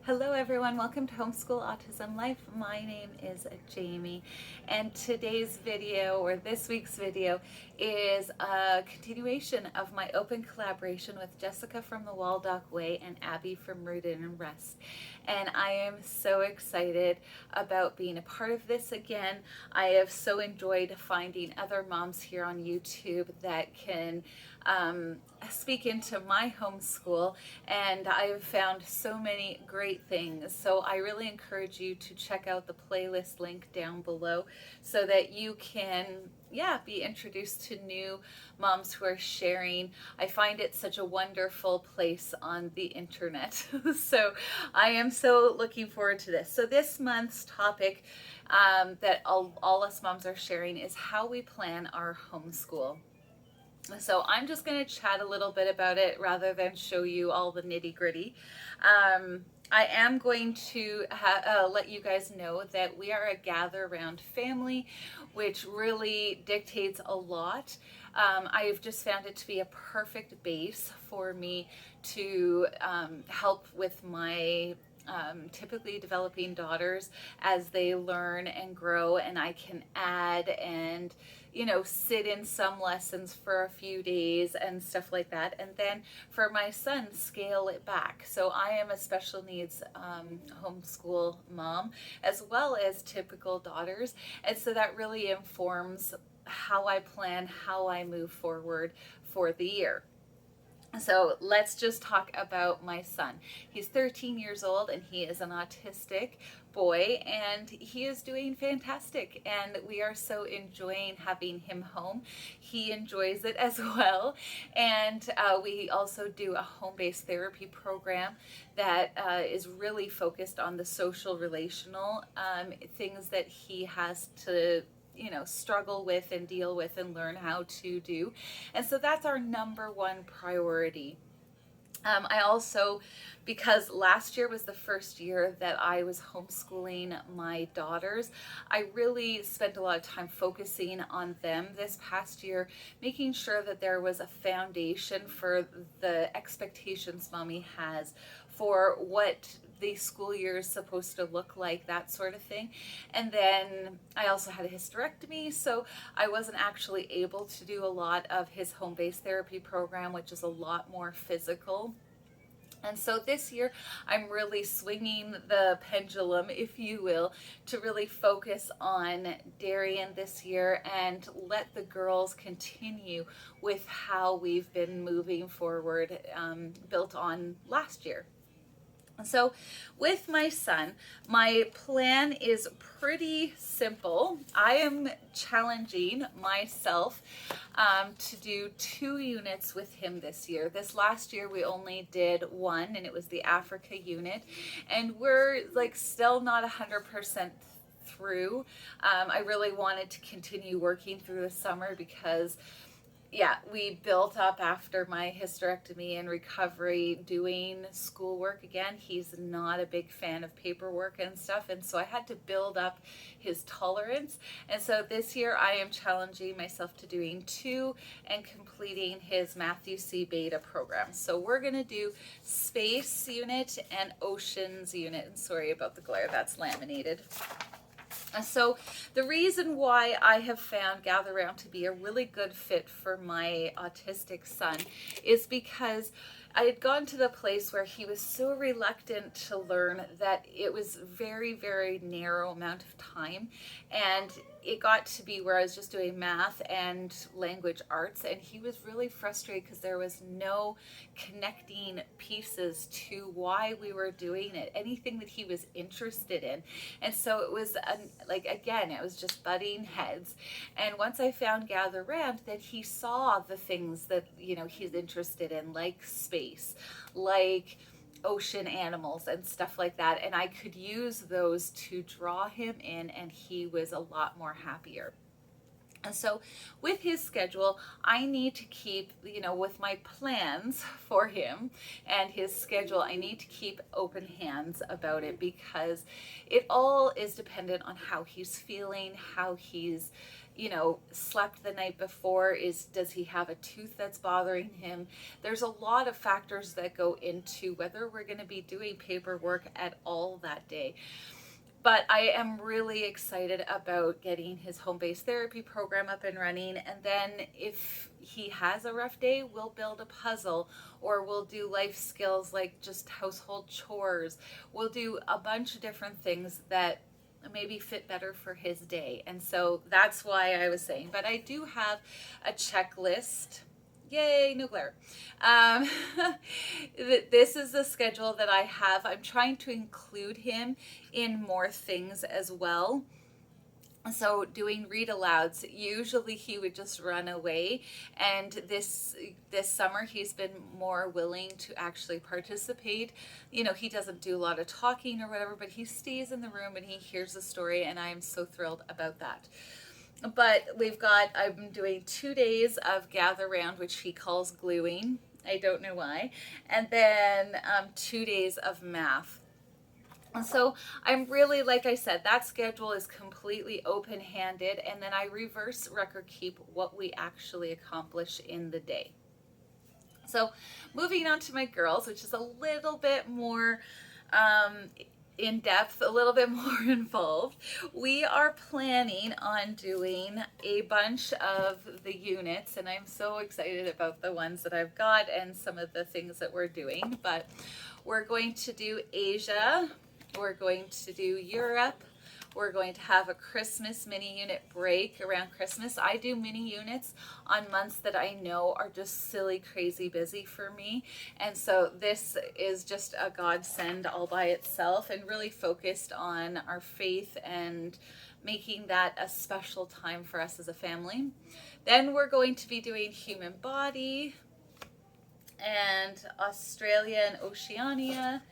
Hello everyone, welcome to Homeschool Autism Life. My name is Jamie, and today's video, or this week's video, is a continuation of my open collaboration with Jessica from the Waldock Way and Abby from Rooted and Rest. And I am so excited about being a part of this again. I have so enjoyed finding other moms here on YouTube that can speak into my homeschool, and I have found so many great things. So I really encourage you to check out the playlist link down below so that you can be introduced to new moms who are sharing. I find it such a wonderful place on the internet. So I am so looking forward to this. So this month's topic that all us moms are sharing is how we plan our homeschool. So I'm just going to chat a little bit about it rather than show you all the nitty gritty. I am going to let you guys know that we are a gather around family, which really dictates a lot. I've just found it to be a perfect base for me to help with my typically developing daughters as they learn and grow, and I can add and sit in some lessons for a few days and stuff like that, and then for my son scale it back. So I am a special needs homeschool mom as well as typical daughters, and so that really informs how I plan, how I move forward for the year. So let's just talk about my son. He's 13 years old and he is an autistic boy, and he is doing fantastic, and we are so enjoying having him home. He enjoys it as well, and we also do a home-based therapy program that is really focused on the social relational things that he has to struggle with and deal with and learn how to do. And so that's our number one priority. I also, because last year was the first year that I was homeschooling my daughters, I really spent a lot of time focusing on them this past year, making sure that there was a foundation for the expectations mommy has for what the school year is supposed to look like, that sort of thing. And then I also had a hysterectomy, so I wasn't actually able to do a lot of his home-based therapy program, which is a lot more physical. And so this year, I'm really swinging the pendulum, if you will, to really focus on Darian this year and let the girls continue with how we've been moving forward, built on last year. So with my son, my plan is pretty simple. I am challenging myself to do 2 units with him this year. This last year we only did 1, and it was the Africa unit, and we're still not 100% through. I really wanted to continue working through the summer because we built up after my hysterectomy and recovery doing schoolwork again. He's not a big fan of paperwork and stuff, and so I had to build up his tolerance. And so this year I am challenging myself to doing 2 and completing his Matthew C. Beta program. So we're going to do space unit and oceans unit. And sorry about the glare, that's laminated. So the reason why I have found Gather Round to be a really good fit for my autistic son is because I had gone to the place where he was so reluctant to learn that it was very, very narrow amount of time, and it got to be where I was just doing math and language arts, and he was really frustrated because there was no connecting pieces to why we were doing it, anything that he was interested in. And so it was again, it was just butting heads. And once I found Gather Round, that he saw the things that he's interested in, like space, like ocean animals and stuff like that, and I could use those to draw him in, and he was a lot more happier. And so with his schedule, I need to keep, with my plans for him and his schedule, I need to keep open hands about it, because it all is dependent on how he's feeling, how he's slept the night before? Does he have a tooth that's bothering him? There's a lot of factors that go into whether we're going to be doing paperwork at all that day. But I am really excited about getting his home-based therapy program up and running. And then if he has a rough day, we'll build a puzzle, or we'll do life skills like just household chores. We'll do a bunch of different things that maybe fit better for his day. And so that's why I was saying, but I do have a checklist. Yay, no glare. This is the schedule that I have. I'm trying to include him in more things as well. So doing read alouds, usually he would just run away, and this summer he's been more willing to actually participate. He doesn't do a lot of talking or whatever, but he stays in the room and he hears the story, and I am so thrilled about that. But I'm doing 2 days of gather round, which he calls gluing. I don't know why. And then 2 days of math. And so I'm really, like I said, that schedule is completely open-handed, and then I reverse record keep what we actually accomplish in the day. So moving on to my girls, which is a little bit more in depth, a little bit more involved. We are planning on doing a bunch of the units, and I'm so excited about the ones that I've got and some of the things that we're doing. But we're going to do Asia, we're going to do Europe, we're going to have a Christmas mini unit break around Christmas. I do mini units on months that I know are just silly, crazy busy for me. And so this is just a godsend all by itself, and really focused on our faith and making that a special time for us as a family. Then we're going to be doing human body and Australia and Oceania.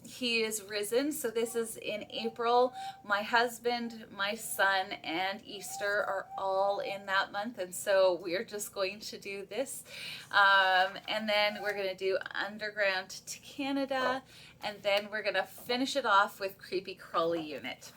He is risen, so this is in April. My husband, my son, and Easter are all in that month, and so we're just going to do this. And then we're going to do underground to Canada, and then we're going to finish it off with creepy crawly unit.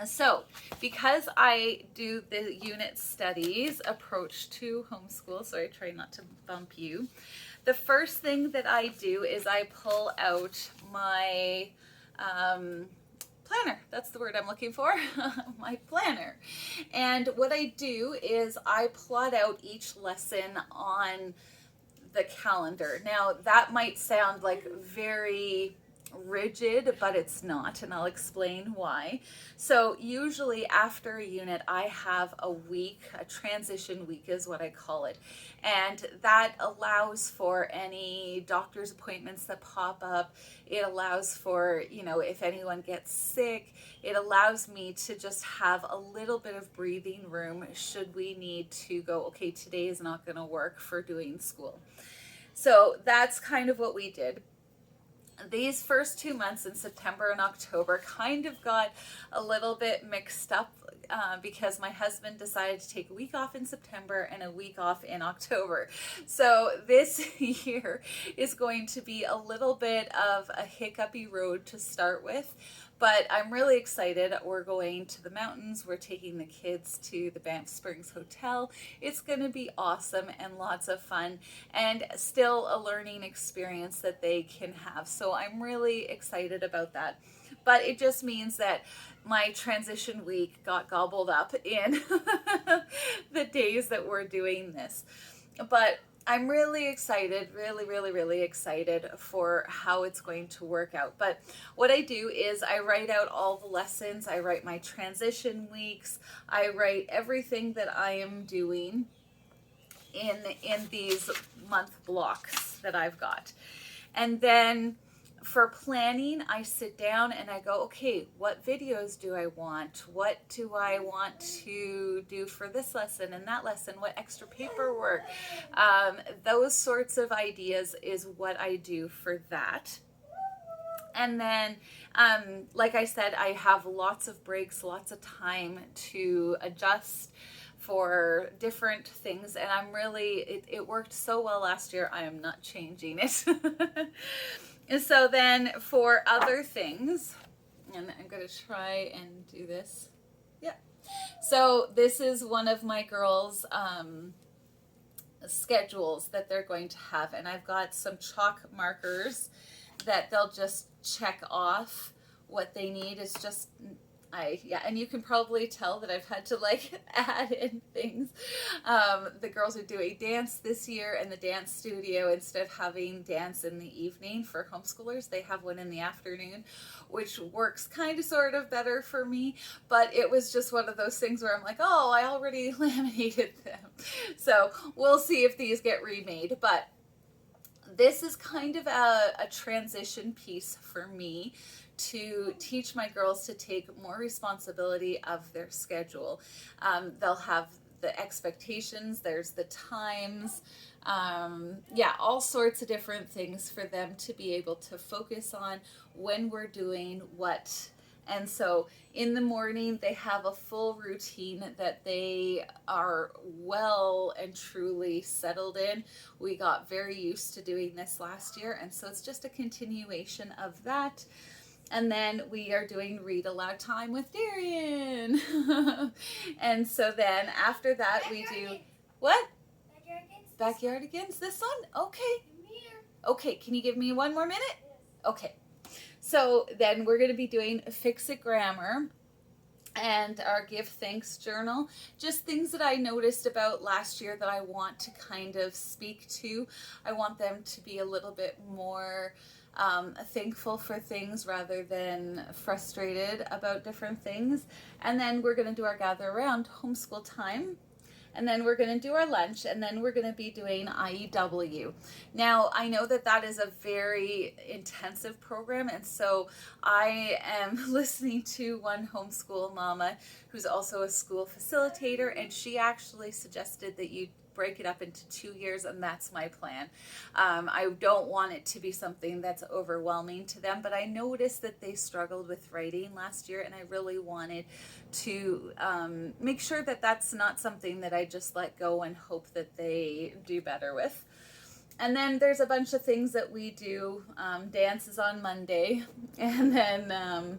So because I do the unit studies approach to homeschool, so I try not to bump you, the first thing that I do is I pull out my planner. That's the word I'm looking for, my planner. And what I do is I plot out each lesson on the calendar. Now that might sound like very rigid, but it's not, and I'll explain why. So usually after a unit, I have a week, a transition week is what I call it, and that allows for any doctor's appointments that pop up. It allows for, if anyone gets sick, it allows me to just have a little bit of breathing room should we need to go, okay, today is not going to work for doing school. So that's kind of what we did. These first 2 months in September and October kind of got a little bit mixed up because my husband decided to take a week off in September and a week off in October. So this year is going to be a little bit of a hiccupy road to start with. But I'm really excited. We're going to the mountains. We're taking the kids to the Banff Springs Hotel. It's going to be awesome and lots of fun, and still a learning experience that they can have. So I'm really excited about that. But it just means that my transition week got gobbled up in the days that we're doing this. But I'm really excited, really excited for how it's going to work out. But what I do is I write out all the lessons, I write my transition weeks, I write everything that I am doing in these month blocks that I've got. And then for planning, I sit down and I go, okay, what videos do I want? What do I want to do for this lesson and that lesson? What extra paperwork? Those sorts of ideas is what I do for that. And then, like I said, I have lots of breaks, lots of time to adjust for different things, and I'm really, it worked so well last year, I am not changing it. And so then for other things, and I'm going to try and do this. Yeah. So this is one of my girls' schedules that they're going to have, and I've got some chalk markers that they'll just check off. What they need is just and you can probably tell that I've had to like add in things. The girls are doing dance this year in the dance studio. Instead of having dance in the evening for homeschoolers, they have one in the afternoon, which works kind of sort of better for me. But it was just one of those things where I'm like, oh, I already laminated them. So we'll see if these get remade. But this is kind of a transition piece for me to teach my girls to take more responsibility of their schedule. They'll have the expectations, there's the times, all sorts of different things for them to be able to focus on when we're doing what. And so in the morning, they have a full routine that they are well and truly settled in. We got very used to doing this last year, and so it's just a continuation of that. And then we are doing read aloud time with Darian. And so then after that we do, what? Backyardigans, this one? Okay. Okay, can you give me one more minute? Okay. So then we're going to be doing Fix It Grammar and our Give Thanks journal. Just things that I noticed about last year that I want to kind of speak to. I want them to be a little bit more thankful for things rather than frustrated about different things. And then we're going to do our gather around homeschool time. And then we're going to do our lunch, and then we're going to be doing IEW. Now, I know that that is a very intensive program, and so I am listening to one homeschool mama who's also a school facilitator, and she actually suggested that you break it up into 2 years, and that's my plan. I don't want it to be something that's overwhelming to them, but I noticed that they struggled with writing last year, and I really wanted to make sure that that's not something that I just let go and hope that they do better with. And then there's a bunch of things that we do. Dance is on Monday, and then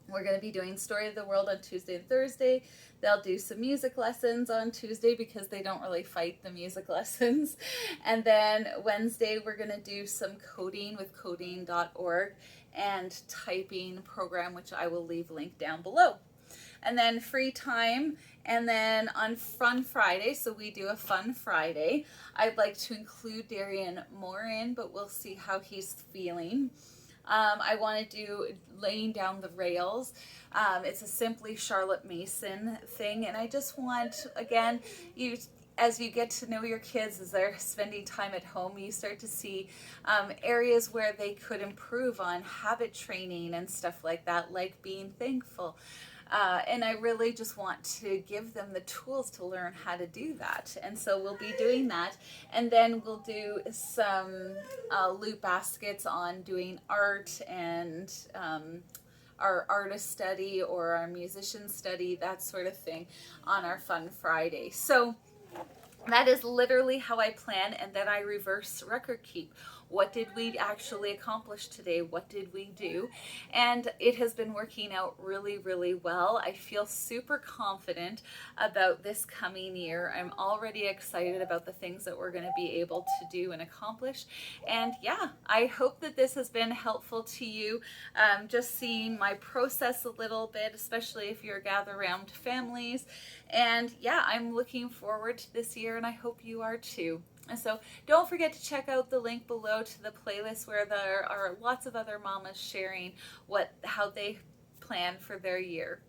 we're going to be doing Story of the World on Tuesday and Thursday. They'll do some music lessons on Tuesday because they don't really fight the music lessons. And then Wednesday, we're going to do some coding with coding.org and typing program, which I will leave linked down below. And then free time. And then on Fun Friday, so we do a Fun Friday, I'd like to include Darian more in, but we'll see how he's feeling. I want to do laying down the rails. It's a Simply Charlotte Mason thing, and I just want, again, as you get to know your kids, as they're spending time at home, you start to see areas where they could improve on habit training and stuff like that, like being thankful. And I really just want to give them the tools to learn how to do that. And so we'll be doing that. And then we'll do some loot baskets on doing art and our artist study or our musician study, that sort of thing, on our Fun Friday. So that is literally how I plan, and then I reverse record keep. What did we actually accomplish today? What did we do? And it has been working out really, really well. I feel super confident about this coming year. I'm already excited about the things that we're going to be able to do and accomplish. And yeah, I hope that this has been helpful to you. Just seeing my process a little bit, especially if you're gather around families. And yeah, I'm looking forward to this year, and I hope you are too. And so don't forget to check out the link below to the playlist where there are lots of other mamas sharing how they plan for their year.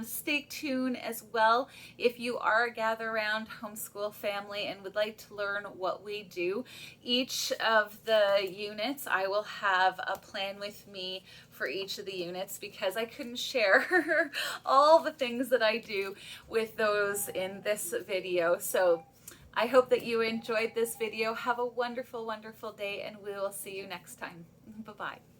Stay tuned as well if you are a gather around homeschool family and would like to learn what we do. Each of the units, I will have a plan with me for each of the units because I couldn't share all the things that I do with those in this video. So I hope that you enjoyed this video. Have a wonderful, wonderful day, and we will see you next time. Bye-bye.